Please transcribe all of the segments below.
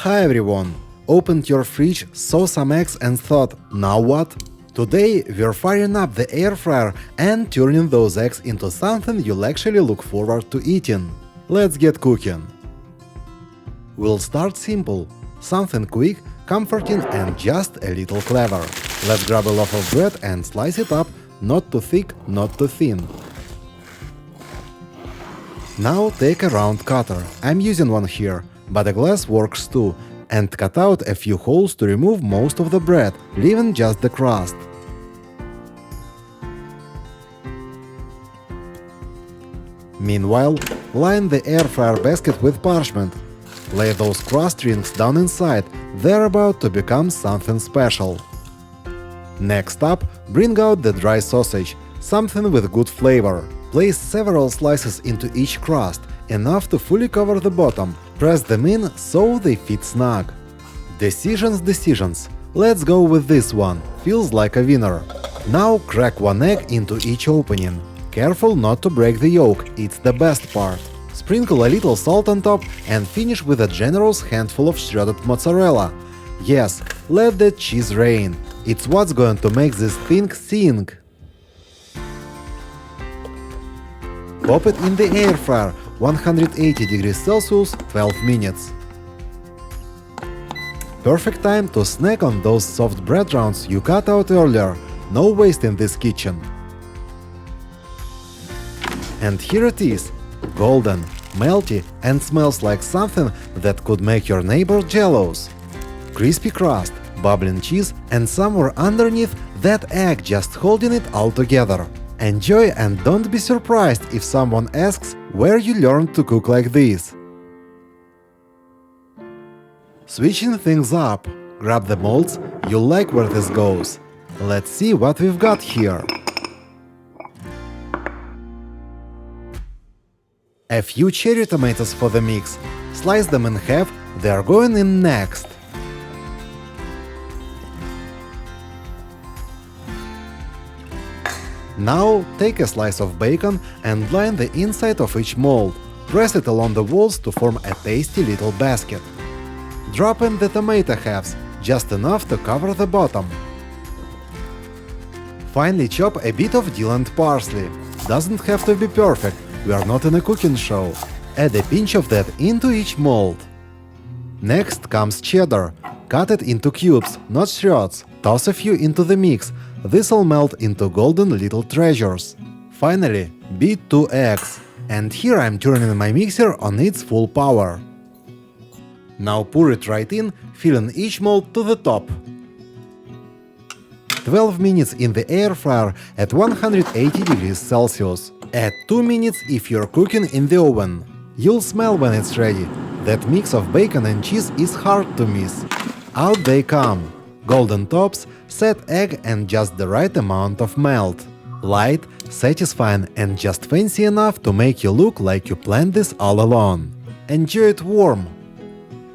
Hi everyone! Opened your fridge, saw some eggs and thought, now what? Today we're firing up the air fryer and turning those eggs into something you'll actually look forward to eating. Let's get cooking. We'll start simple. Something quick, comforting and just a little clever. Let's grab a loaf of bread and slice it up, not too thick, not too thin. Now take a round cutter, I'm using one here, but a glass works too, and cut out a few holes to remove most of the bread, leaving just the crust. Meanwhile, line the air fryer basket with parchment. Lay those crust rings down inside, they're about to become something special. Next up, bring out the dry sausage, something with good flavor. Place several slices into each crust, enough to fully cover the bottom. Press them in so they fit snug. Decisions. Let's go with this one, feels like a winner. Now crack one egg into each opening. Careful not to break the yolk, it's the best part. Sprinkle a little salt on top and finish with a generous handful of shredded mozzarella. Yes, let the cheese rain. It's what's going to make this thing sing. Pop it in the air fryer, 180 degrees Celsius, 12 minutes. Perfect time to snack on those soft bread rounds you cut out earlier. No waste in this kitchen. And here it is, golden, melty, and smells like something that could make your neighbor jealous. Crispy crust, bubbling cheese, and somewhere underneath that egg just holding it all together. Enjoy and don't be surprised if someone asks where you learned to cook like this. Switching things up, grab the molds, you'll like where this goes. Let's see what we've got here. A few cherry tomatoes for the mix. Slice them in half, they're going in next. Now take a slice of bacon and line the inside of each mold. Press it along the walls to form a tasty little basket. Drop in the tomato halves, just enough to cover the bottom. Finally chop a bit of dill and parsley. Doesn't have to be perfect, we are not in a cooking show. Add a pinch of that into each mold. Next comes cheddar. Cut it into cubes, not shreds. Toss a few into the mix. This'll melt into golden little treasures. Finally, beat 2 eggs. And here I'm turning my mixer on its full power. Now pour it right in, filling each mold to the top. 12 minutes in the air fryer at 180 degrees Celsius. Add 2 minutes if you're cooking in the oven. You'll smell when it's ready. That mix of bacon and cheese is hard to miss. Out they come. Golden tops, set egg and just the right amount of melt. Light, satisfying and just fancy enough to make you look like you planned this all alone. Enjoy it warm.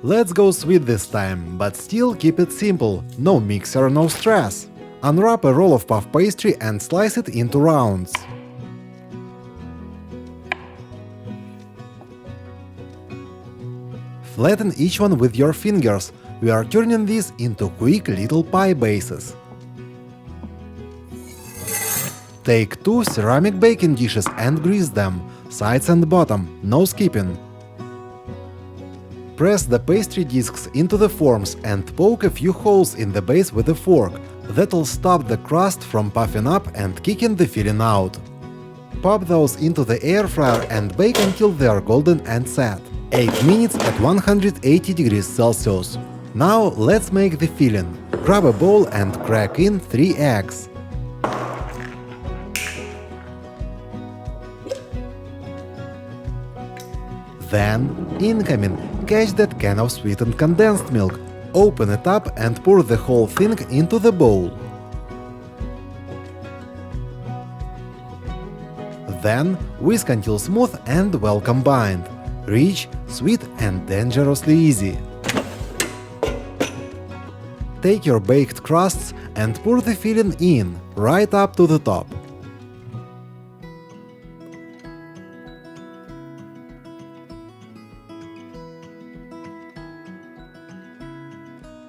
Let's go sweet this time, but still keep it simple, no mixer, no stress. Unwrap a roll of puff pastry and slice it into rounds. Flatten each one with your fingers. We are turning these into quick little pie bases. Take 2 ceramic baking dishes and grease them, sides and bottom, no skipping. Press the pastry discs into the forms and poke a few holes in the base with a fork. That'll stop the crust from puffing up and kicking the filling out. Pop those into the air fryer and bake until they are golden and set. 8 minutes at 180 degrees Celsius. Now let's make the filling. Grab a bowl and crack in 3 eggs. Then, incoming, catch that can of sweetened condensed milk. Open it up and pour the whole thing into the bowl. Then, whisk until smooth and well combined. Rich, sweet and dangerously easy. Take your baked crusts and pour the filling in, right up to the top.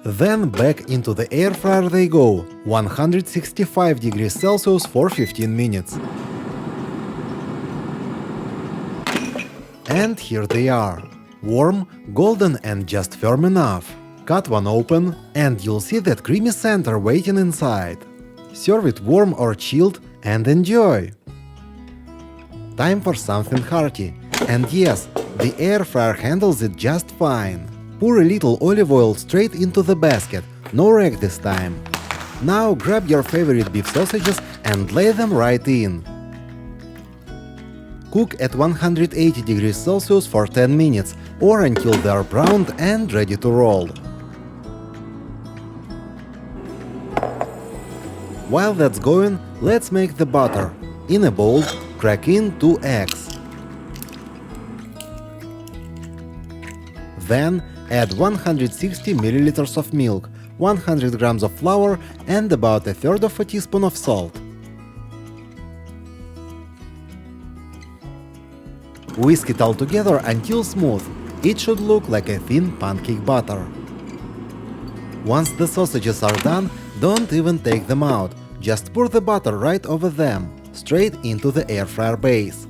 Then back into the air fryer they go, 165 degrees Celsius for 15 minutes. And here they are. Warm, golden and just firm enough. Cut one open and you'll see that creamy center waiting inside. Serve it warm or chilled and enjoy! Time for something hearty. And yes, the air fryer handles it just fine. Pour a little olive oil straight into the basket, no rack this time. Now grab your favorite beef sausages and lay them right in. Cook at 180 degrees Celsius for 10 minutes or until they are browned and ready to roll. While that's going, let's make the butter. In a bowl, crack in 2 eggs. Then add 160 milliliters of milk, 100 grams of flour and about 1/3 of a teaspoon of salt. Whisk it all together until smooth. It should look like a thin pancake batter. Once the sausages are done, don't even take them out. Just pour the butter right over them, straight into the air fryer base.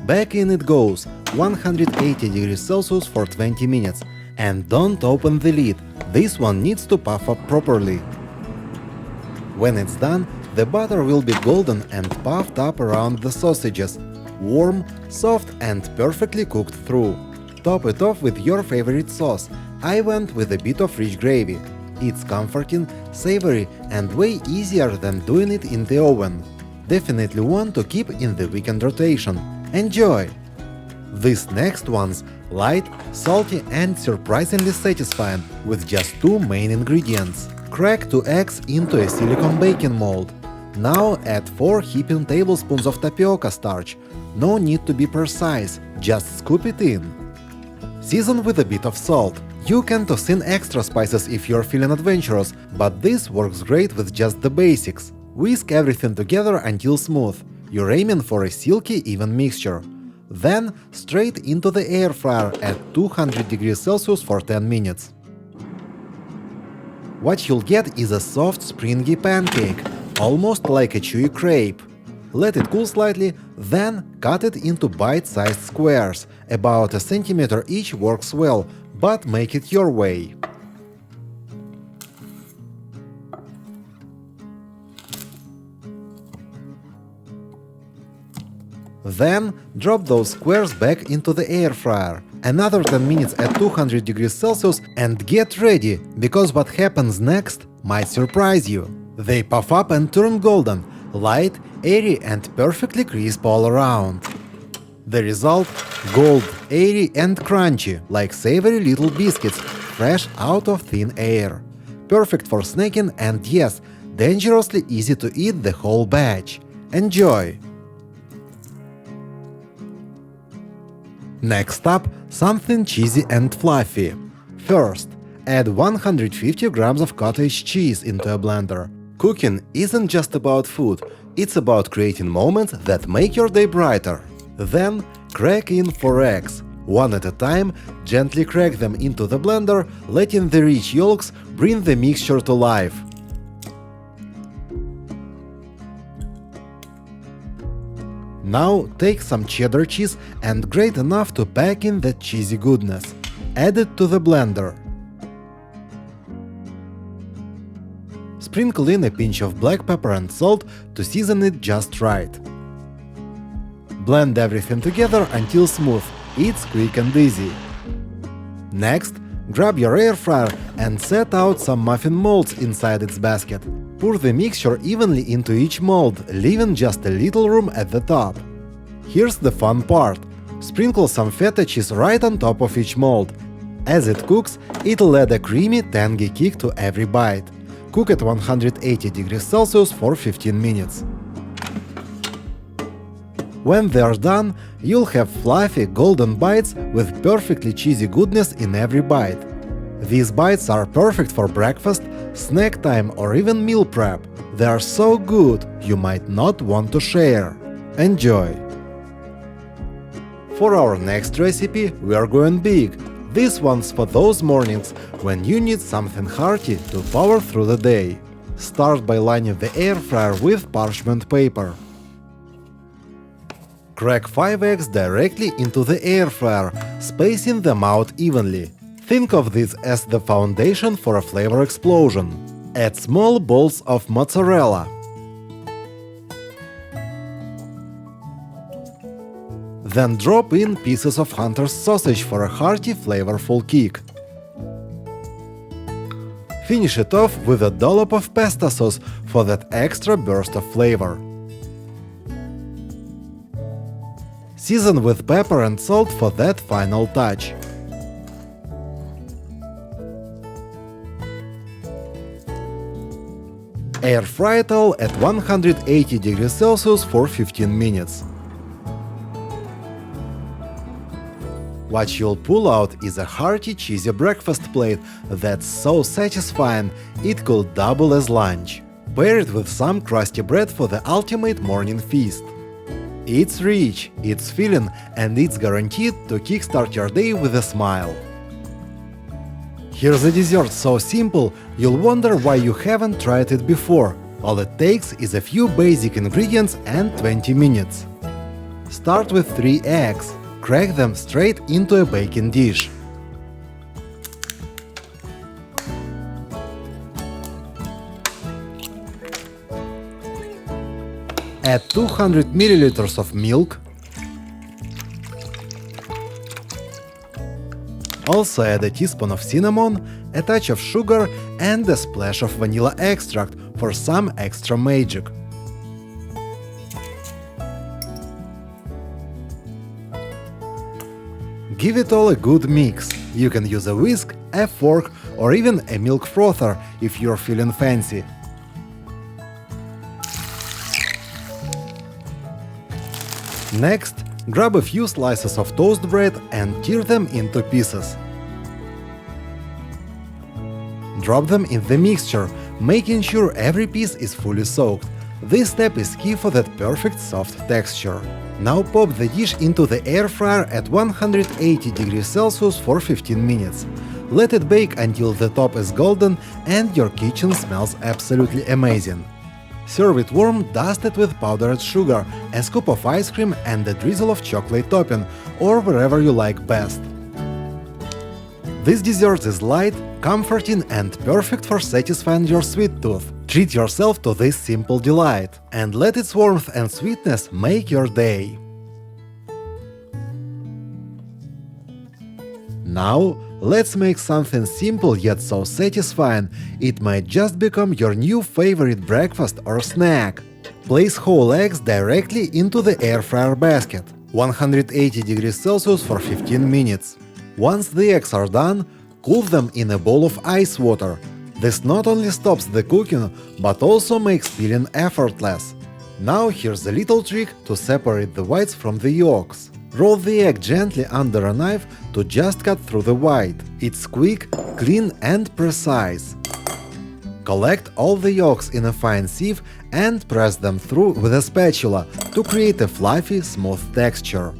Back in it goes, 180 degrees Celsius for 20 minutes. And don't open the lid, this one needs to puff up properly. When it's done, the butter will be golden and puffed up around the sausages, warm, soft and perfectly cooked through. Top it off with your favorite sauce. I went with a bit of rich gravy. It's comforting, savory and way easier than doing it in the oven. Definitely one to keep in the weekend rotation. Enjoy! These next ones light, salty and surprisingly satisfying with just 2 main ingredients. Crack 2 eggs into a silicone baking mold. Now add 4 heaping tablespoons of tapioca starch. No need to be precise, just scoop it in. Season with a bit of salt. You can toss in extra spices if you're feeling adventurous, but this works great with just the basics. Whisk everything together until smooth. You're aiming for a silky, even mixture. Then straight into the air fryer at 200 degrees Celsius for 10 minutes. What you'll get is a soft, springy pancake, almost like a chewy crepe. Let it cool slightly, then cut it into bite-sized squares. About 1 centimeter each works well, but make it your way. Then drop those squares back into the air fryer. Another 10 minutes at 200 degrees Celsius and get ready, because what happens next might surprise you. They puff up and turn golden, light, airy and perfectly crisp all around. The result? Gold, airy and crunchy, like savory little biscuits, fresh out of thin air. Perfect for snacking and yes, dangerously easy to eat the whole batch. Enjoy! Next up, something cheesy and fluffy. First, add 150 grams of cottage cheese into a blender. Cooking isn't just about food, it's about creating moments that make your day brighter. Then, crack in 4 eggs. One at a time, gently crack them into the blender, letting the rich yolks bring the mixture to life. Now take some cheddar cheese and grate enough to pack in that cheesy goodness. Add it to the blender. Sprinkle in a pinch of black pepper and salt to season it just right. Blend everything together until smooth. It's quick and easy. Next, grab your air fryer and set out some muffin molds inside its basket. Pour the mixture evenly into each mold, leaving just a little room at the top. Here's the fun part. Sprinkle some feta cheese right on top of each mold. As it cooks, it'll add a creamy, tangy kick to every bite. Cook at 180 degrees Celsius for 15 minutes. When they're done, you'll have fluffy, golden bites with perfectly cheesy goodness in every bite. These bites are perfect for breakfast, snack time or even meal prep. They are so good, you might not want to share. Enjoy! For our next recipe, we are going big. This one's for those mornings when you need something hearty to power through the day. Start by lining the air fryer with parchment paper. Crack 5 eggs directly into the air fryer, spacing them out evenly. Think of this as the foundation for a flavor explosion. Add small balls of mozzarella. Then drop in pieces of Hunter's sausage for a hearty, flavorful kick. Finish it off with a dollop of pesto sauce for that extra burst of flavor. Season with pepper and salt for that final touch. Air fry it all at 180 degrees Celsius for 15 minutes. What you'll pull out is a hearty, cheesy breakfast plate that's so satisfying it could double as lunch. Pair it with some crusty bread for the ultimate morning feast. It's rich, it's filling, and it's guaranteed to kickstart your day with a smile. Here's a dessert so simple, you'll wonder why you haven't tried it before. All it takes is a few basic ingredients and 20 minutes. Start with 3 eggs. Crack them straight into a baking dish. Add 200 ml of milk. Also add a teaspoon of cinnamon, a touch of sugar, and a splash of vanilla extract for some extra magic. Give it all a good mix. You can use a whisk, a fork, or even a milk frother if you're feeling fancy. Next, grab a few slices of toast bread and tear them into pieces. Drop them in the mixture, making sure every piece is fully soaked. This step is key for that perfect soft texture. Now pop the dish into the air fryer at 180 degrees Celsius for 15 minutes. Let it bake until the top is golden and your kitchen smells absolutely amazing. Serve it warm, dusted with powdered sugar, a scoop of ice cream and a drizzle of chocolate topping, or wherever you like best. This dessert is light, comforting and perfect for satisfying your sweet tooth. Treat yourself to this simple delight, and let its warmth and sweetness make your day. Now, let's make something simple yet so satisfying, it might just become your new favorite breakfast or snack. Place whole eggs directly into the air fryer basket, 180 degrees Celsius for 15 minutes. Once the eggs are done, cool them in a bowl of ice water. This not only stops the cooking, but also makes peeling effortless. Now here's a little trick to separate the whites from the yolks. Roll the egg gently under a knife to just cut through the white. It's quick, clean and precise. Collect all the yolks in a fine sieve and press them through with a spatula to create a fluffy, smooth texture.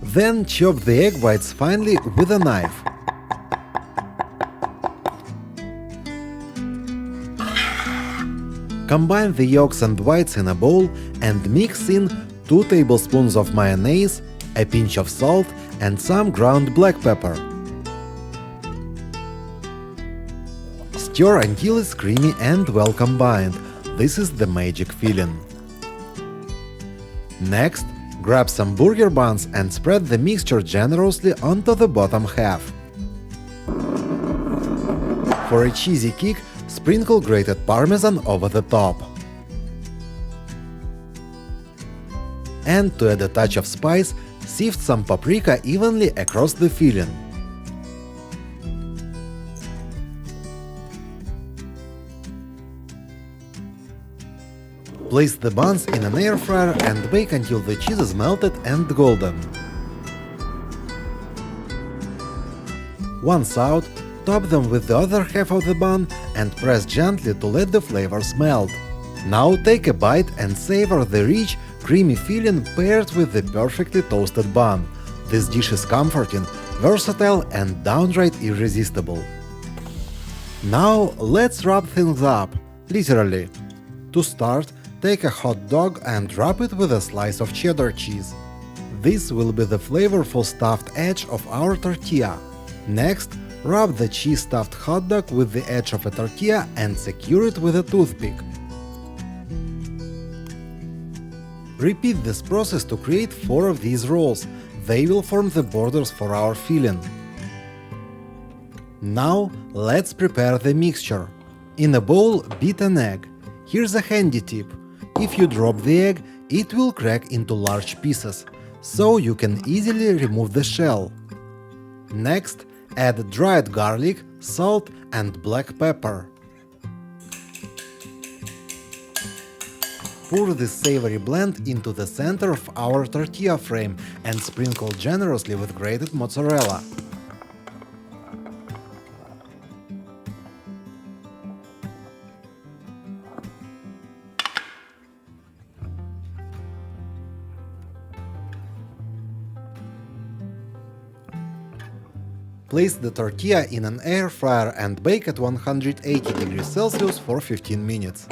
Then chop the egg whites finely with a knife. Combine the yolks and whites in a bowl and mix in 2 tablespoons of mayonnaise, a pinch of salt and some ground black pepper. Stir until it's creamy and well combined. This is the magic filling. Next, grab some burger buns and spread the mixture generously onto the bottom half. For a cheesy kick, sprinkle grated parmesan over the top. And to add a touch of spice, sift some paprika evenly across the filling. Place the buns in an air fryer and bake until the cheese is melted and golden. Once out, top them with the other half of the bun and press gently to let the flavors melt. Now take a bite and savor the rich, creamy filling paired with the perfectly toasted bun. This dish is comforting, versatile and downright irresistible. Now let's wrap things up, literally. To start, take a hot dog and wrap it with a slice of cheddar cheese. This will be the flavorful stuffed edge of our tortilla. Next, wrap the cheese-stuffed hot dog with the edge of a tortilla and secure it with a toothpick. Repeat this process to create 4 of these rolls. They will form the borders for our filling. Now, let's prepare the mixture. In a bowl, beat an egg. Here's a handy tip. If you drop the egg, it will crack into large pieces, so you can easily remove the shell. Next, add dried garlic, salt and black pepper. Pour this savory blend into the center of our tortilla frame and sprinkle generously with grated mozzarella. Place the tortilla in an air fryer and bake at 180 degrees Celsius for 15 minutes.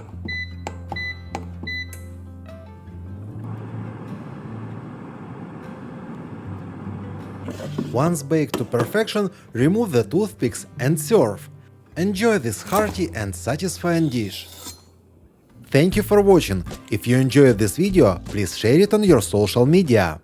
Once baked to perfection, remove the toothpicks and serve. Enjoy this hearty and satisfying dish. Thank you for watching. If you enjoyed this video, please share it on your social media.